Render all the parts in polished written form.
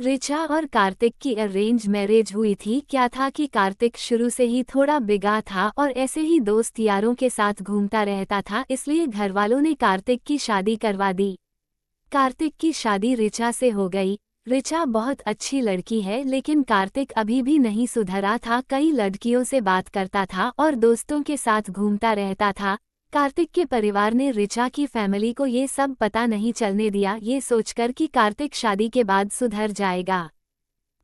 ऋचा और कार्तिक की arrange marriage हुई थी। क्या था कि कार्तिक शुरू से ही थोड़ा बिगड़ा था और ऐसे ही दोस्त यारों के साथ घूमता रहता था, इसलिए घरवालों ने कार्तिक की शादी करवा दी। कार्तिक की शादी ऋचा से हो गई। ऋचा बहुत अच्छी लड़की है, लेकिन कार्तिक अभी भी नहीं सुधरा था। कई लड़कियों से बात करता था और दोस्तों के साथ घूमता रहता था। कार्तिक के परिवार ने ऋचा की फैमिली को ये सब पता नहीं चलने दिया, ये सोचकर कि कार्तिक शादी के बाद सुधर जाएगा।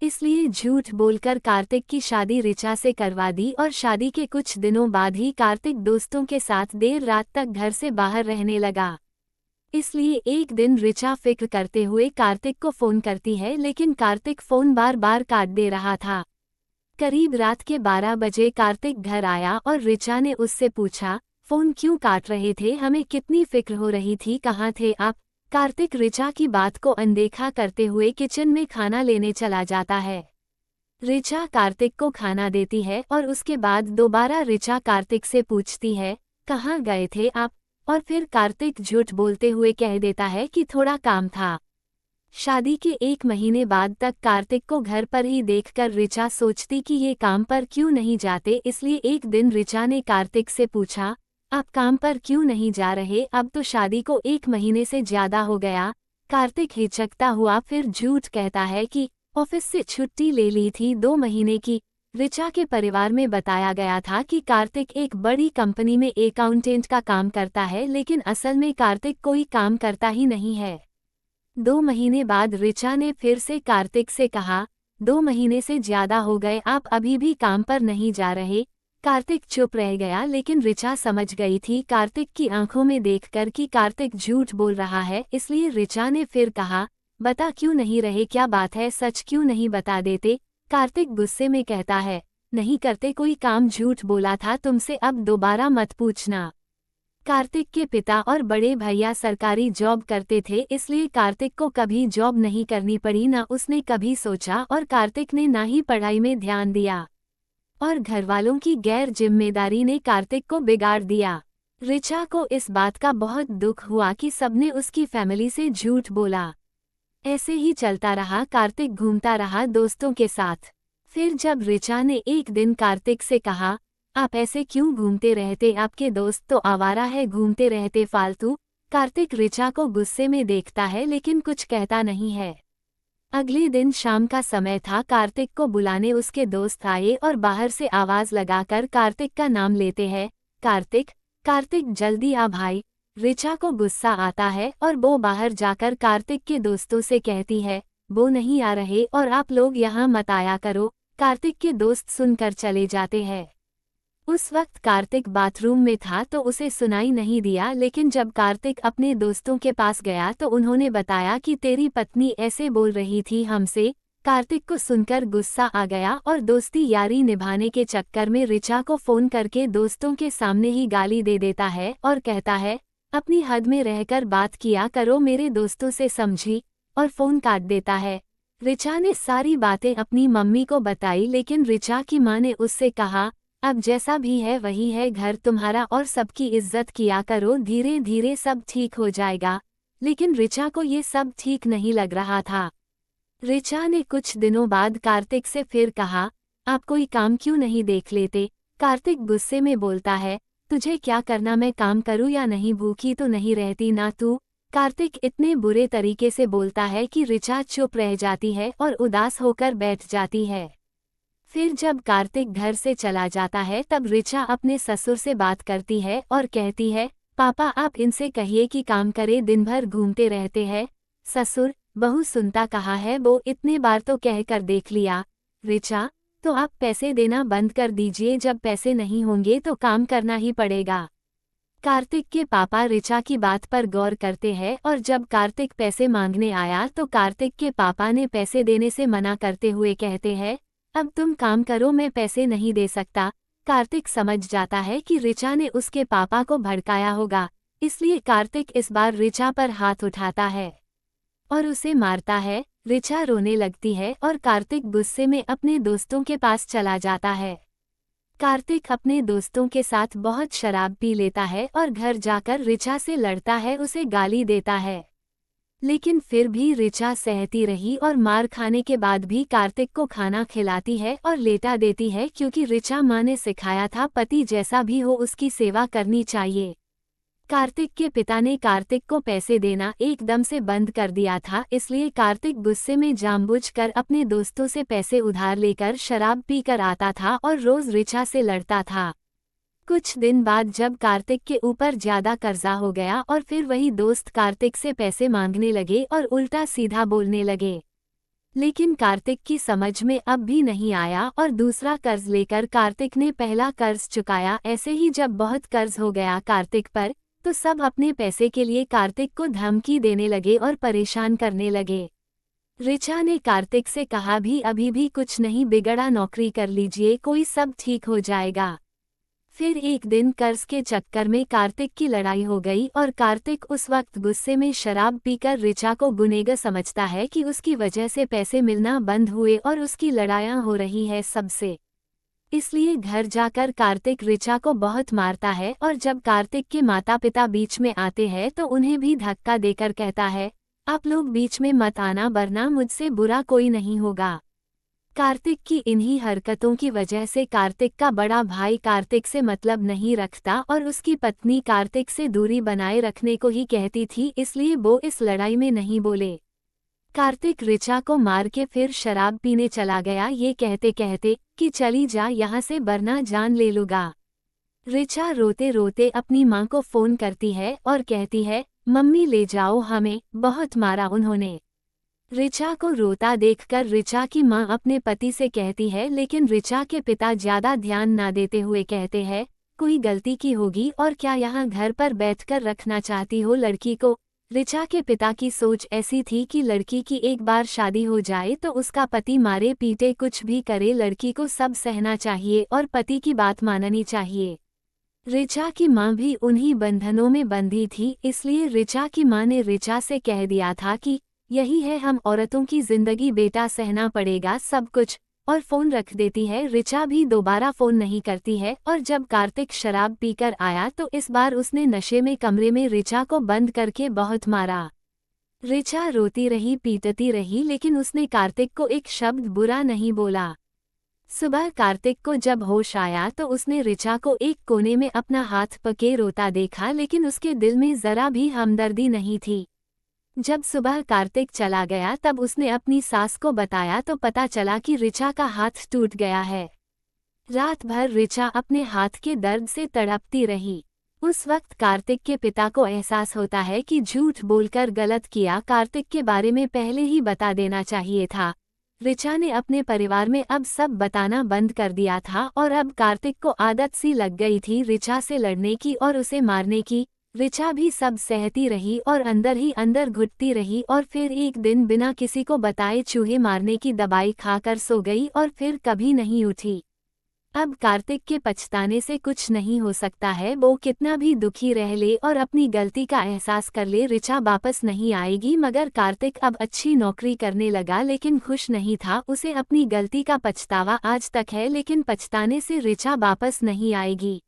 इसलिए झूठ बोलकर कार्तिक की शादी ऋचा से करवा दी और शादी के कुछ दिनों बाद ही कार्तिक दोस्तों के साथ देर रात तक घर से बाहर रहने लगा। इसलिए एक दिन ऋचा फिक्र करते हुए कार्तिक को फोन करती है, लेकिन कार्तिक फोन बार बार काट दे रहा था। करीब रात के 12 बजे कार्तिक घर आया और ऋचा ने उससे पूछा, फोन क्यों काट रहे थे, हमें कितनी फिक्र हो रही थी, कहाँ थे आप। कार्तिक ऋचा की बात को अनदेखा करते हुए किचन में खाना लेने चला जाता है। ऋचा कार्तिक को खाना देती है और उसके बाद दोबारा ऋचा कार्तिक से पूछती है, कहाँ गए थे आप। और फिर कार्तिक झूठ बोलते हुए कह देता है कि थोड़ा काम था। शादी के 1 महीने बाद तक कार्तिक को घर पर ही देखकर ऋचा सोचती कि ये काम पर क्यों नहीं जाते, इसलिए एक दिन ऋचा ने कार्तिक से पूछा, आप काम पर क्यों नहीं जा रहे, अब तो शादी को 1 महीने से ज्यादा हो गया। कार्तिक हिचकता हुआ फिर झूठ कहता है कि ऑफिस से छुट्टी ले ली थी 2 महीने की। ऋचा के परिवार में बताया गया था कि कार्तिक एक बड़ी कंपनी में अकाउंटेंट का काम करता है, लेकिन असल में कार्तिक कोई काम करता ही नहीं है। 2 महीने बाद ऋचा ने फिर से कार्तिक से कहा, 2 महीने से ज्यादा हो गए, आप अभी भी काम पर नहीं जा रहे। कार्तिक चुप रह गया, लेकिन ऋचा समझ गई थी कार्तिक की आंखों में देखकर कि कार्तिक झूठ बोल रहा है, इसलिए ऋचा ने फिर कहा, बता क्यों नहीं रहे, क्या बात है, सच क्यों नहीं बता देते। कार्तिक गुस्से में कहता है, नहीं करते कोई काम, झूठ बोला था तुमसे, अब दोबारा मत पूछना। कार्तिक के पिता और बड़े भैया सरकारी जॉब करते थे, इसलिए कार्तिक को कभी जॉब नहीं करनी पड़ी, ना उसने कभी सोचा, और कार्तिक ने ना ही पढ़ाई में ध्यान दिया। और घरवालों की गैर जिम्मेदारी ने कार्तिक को बिगाड़ दिया। ऋचा को इस बात का बहुत दुख हुआ कि सबने उसकी फैमिली से झूठ बोला। ऐसे ही चलता रहा, कार्तिक घूमता रहा दोस्तों के साथ। फिर जब ऋचा ने एक दिन कार्तिक से कहा, आप ऐसे क्यों घूमते रहते, आपके दोस्त तो आवारा है, घूमते रहते फालतू। कार्तिक ऋचा को गुस्से में देखता है, लेकिन कुछ कहता नहीं है। अगले दिन शाम का समय था, कार्तिक को बुलाने उसके दोस्त आए और बाहर से आवाज लगाकर कार्तिक का नाम लेते हैं, कार्तिक, कार्तिक जल्दी आ भाई। ऋचा को गुस्सा आता है और वो बाहर जाकर कार्तिक के दोस्तों से कहती है, वो नहीं आ रहे और आप लोग यहाँ मत आया करो। कार्तिक के दोस्त सुनकर चले जाते हैं। उस वक्त कार्तिक बाथरूम में था तो उसे सुनाई नहीं दिया, लेकिन जब कार्तिक अपने दोस्तों के पास गया तो उन्होंने बताया कि तेरी पत्नी ऐसे बोल रही थी हमसे। कार्तिक को सुनकर गुस्सा आ गया और दोस्ती यारी निभाने के चक्कर में ऋचा को फोन करके दोस्तों के सामने ही गाली दे देता है और कहता है, अपनी हद में रहकर बात किया करो, मेरे दोस्तों से समझी, और फोन काट देता है। ऋचा ने सारी बातें अपनी मम्मी को बताई, लेकिन ऋचा की मां ने उससे कहा, अब जैसा भी है वही है, घर तुम्हारा और सबकी इज्जत किया करो, धीरे धीरे सब ठीक हो जाएगा। लेकिन ऋचा को ये सब ठीक नहीं लग रहा था। ऋचा ने कुछ दिनों बाद कार्तिक से फिर कहा, आप कोई काम क्यों नहीं देख लेते। कार्तिक गुस्से में बोलता है, तुझे क्या करना, मैं काम करूं या नहीं, भूखी तो नहीं रहती ना तू। कार्तिक इतने बुरे तरीके से बोलता है कि ऋचा चुप रह जाती है और उदास होकर बैठ जाती है। फिर जब कार्तिक घर से चला जाता है तब ऋचा अपने ससुर से बात करती है और कहती है, पापा आप इनसे कहिए कि काम करे, दिन भर घूमते रहते हैं। ससुर, बहू सुनता कहाँ है, वो इतने बार तो कहकर देख लिया। ऋचा, तो आप पैसे देना बंद कर दीजिए, जब पैसे नहीं होंगे तो काम करना ही पड़ेगा। कार्तिक के पापा ऋचा की बात पर गौर करते हैं और जब कार्तिक पैसे मांगने आया तो कार्तिक के पापा ने पैसे देने से मना करते हुए कहते हैं, अब तुम काम करो, मैं पैसे नहीं दे सकता। कार्तिक समझ जाता है कि ऋचा ने उसके पापा को भड़काया होगा, इसलिए कार्तिक इस बार ऋचा पर हाथ उठाता है और उसे मारता है। ऋचा रोने लगती है और कार्तिक गुस्से में अपने दोस्तों के पास चला जाता है। कार्तिक अपने दोस्तों के साथ बहुत शराब पी लेता है और घर जाकर ऋचा से लड़ता है, उसे गाली देता है। लेकिन फिर भी ऋचा सहती रही और मार खाने के बाद भी कार्तिक को खाना खिलाती है और लेटा देती है, क्योंकि ऋचा माँ ने सिखाया था पति जैसा भी हो उसकी सेवा करनी चाहिए। कार्तिक के पिता ने कार्तिक को पैसे देना एकदम से बंद कर दिया था, इसलिए कार्तिक गुस्से में जानबूझकर अपने दोस्तों से पैसे उधार लेकर शराब पीकर आता था और रोज ऋचा से लड़ता था। कुछ दिन बाद जब कार्तिक के ऊपर ज्यादा कर्जा हो गया और फिर वही दोस्त कार्तिक से पैसे मांगने लगे और उल्टा सीधा बोलने लगे, लेकिन कार्तिक की समझ में अब भी नहीं आया और दूसरा कर्ज लेकर कार्तिक ने पहला कर्ज चुकाया। ऐसे ही जब बहुत कर्ज हो गया कार्तिक पर, तो सब अपने पैसे के लिए कार्तिक को धमकी देने लगे और परेशान करने लगे। ऋचा ने कार्तिक से कहा भी अभी भी कुछ नहीं बिगड़ा, नौकरी कर लीजिए, कोई सब ठीक हो जाएगा। फिर एक दिन कर्ज के चक्कर में कार्तिक की लड़ाई हो गई और कार्तिक उस वक्त गुस्से में शराब पीकर ऋचा को गुनहगार समझता है कि उसकी वजह से पैसे मिलना बंद हुए और उसकी लड़ाइयाँ हो रही है सबसे। इसलिए घर जाकर कार्तिक ऋचा को बहुत मारता है और जब कार्तिक के माता पिता बीच में आते हैं तो उन्हें भी धक्का देकर कहता है, आप लोग बीच में मत आना वरना मुझसे बुरा कोई नहीं होगा। कार्तिक की इन्हीं हरकतों की वजह से कार्तिक का बड़ा भाई कार्तिक से मतलब नहीं रखता और उसकी पत्नी कार्तिक से दूरी बनाए रखने को ही कहती थी, इसलिए वो इस लड़ाई में नहीं बोले। कार्तिक ऋचा को मार के फिर शराब पीने चला गया, ये कहते कहते कि चली जा यहाँ से वरना जान ले लूँगा। ऋचा रोते रोते अपनी माँ को फोन करती है और कहती है, मम्मी ले जाओ हमें, बहुत मारा उन्होंने। ऋचा को रोता देखकर ऋचा की मां अपने पति से कहती है, लेकिन ऋचा के पिता ज्यादा ध्यान ना देते हुए कहते हैं, कोई गलती की होगी और क्या यहाँ घर पर बैठकर रखना चाहती हो लड़की को। ऋचा के पिता की सोच ऐसी थी कि लड़की की एक बार शादी हो जाए तो उसका पति मारे पीटे कुछ भी करे, लड़की को सब सहना चाहिए और पति की बात माननी चाहिए। ऋचा की मां भी उन्हीं बंधनों में बंधी थी, इसलिए ऋचा की मां ने ऋचा से कह दिया था कि यही है हम औरतों की जिंदगी, बेटा सहना पड़ेगा सब कुछ, और फोन रख देती है। ऋचा भी दोबारा फोन नहीं करती है और जब कार्तिक शराब पीकर आया तो इस बार उसने नशे में कमरे में ऋचा को बंद करके बहुत मारा। ऋचा रोती रही पीटती रही, लेकिन उसने कार्तिक को एक शब्द बुरा नहीं बोला। सुबह कार्तिक को जब होश आया तो उसने ऋचा को एक कोने में अपना हाथ पके रोता देखा, लेकिन उसके दिल में जरा भी हमदर्दी नहीं थी। जब सुबह कार्तिक चला गया तब उसने अपनी सास को बताया तो पता चला कि ऋचा का हाथ टूट गया है। रात भर ऋचा अपने हाथ के दर्द से तड़पती रही। उस वक्त कार्तिक के पिता को एहसास होता है कि झूठ बोलकर गलत किया, कार्तिक के बारे में पहले ही बता देना चाहिए था। ऋचा ने अपने परिवार में अब सब बताना बंद कर दिया था और अब कार्तिक को आदत सी लग गई थी ऋचा से लड़ने की और उसे मारने की। ऋचा भी सब सहती रही और अंदर ही अंदर घुटती रही और फिर एक दिन बिना किसी को बताए चूहे मारने की दवाई खाकर सो गई और फिर कभी नहीं उठी। अब कार्तिक के पछताने से कुछ नहीं हो सकता है, वो कितना भी दुखी रह ले और अपनी गलती का एहसास कर ले, ऋचा वापस नहीं आएगी। मगर कार्तिक अब अच्छी नौकरी करने लगा लेकिन खुश नहीं था। उसे अपनी गलती का पछतावा आज तक है, लेकिन पछताने से ऋचा वापस नहीं आएगी।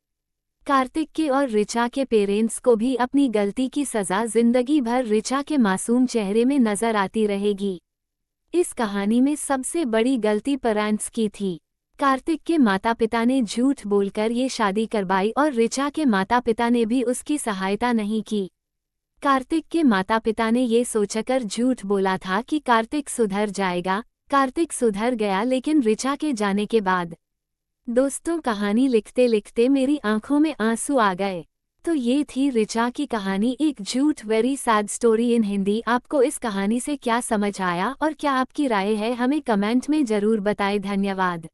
कार्तिक के और ऋचा के पेरेंट्स को भी अपनी गलती की सजा जिंदगी भर ऋचा के मासूम चेहरे में नजर आती रहेगी। इस कहानी में सबसे बड़ी गलती पेरेंट्स की थी। कार्तिक के माता पिता ने झूठ बोलकर ये शादी करवाई और ऋचा के माता पिता ने भी उसकी सहायता नहीं की। कार्तिक के माता पिता ने ये सोचकर झूठ बोला था कि कार्तिक सुधर जाएगा। कार्तिक सुधर गया, लेकिन ऋचा के जाने के बाद दोस्तों कहानी लिखते लिखते मेरी आंखों में आंसू आ गए। तो ये थी ऋचा की कहानी, एक झूठ very sad story in Hindi. आपको इस कहानी से क्या समझ आया और क्या आपकी राय है, हमें कमेंट में जरूर बताएं। धन्यवाद।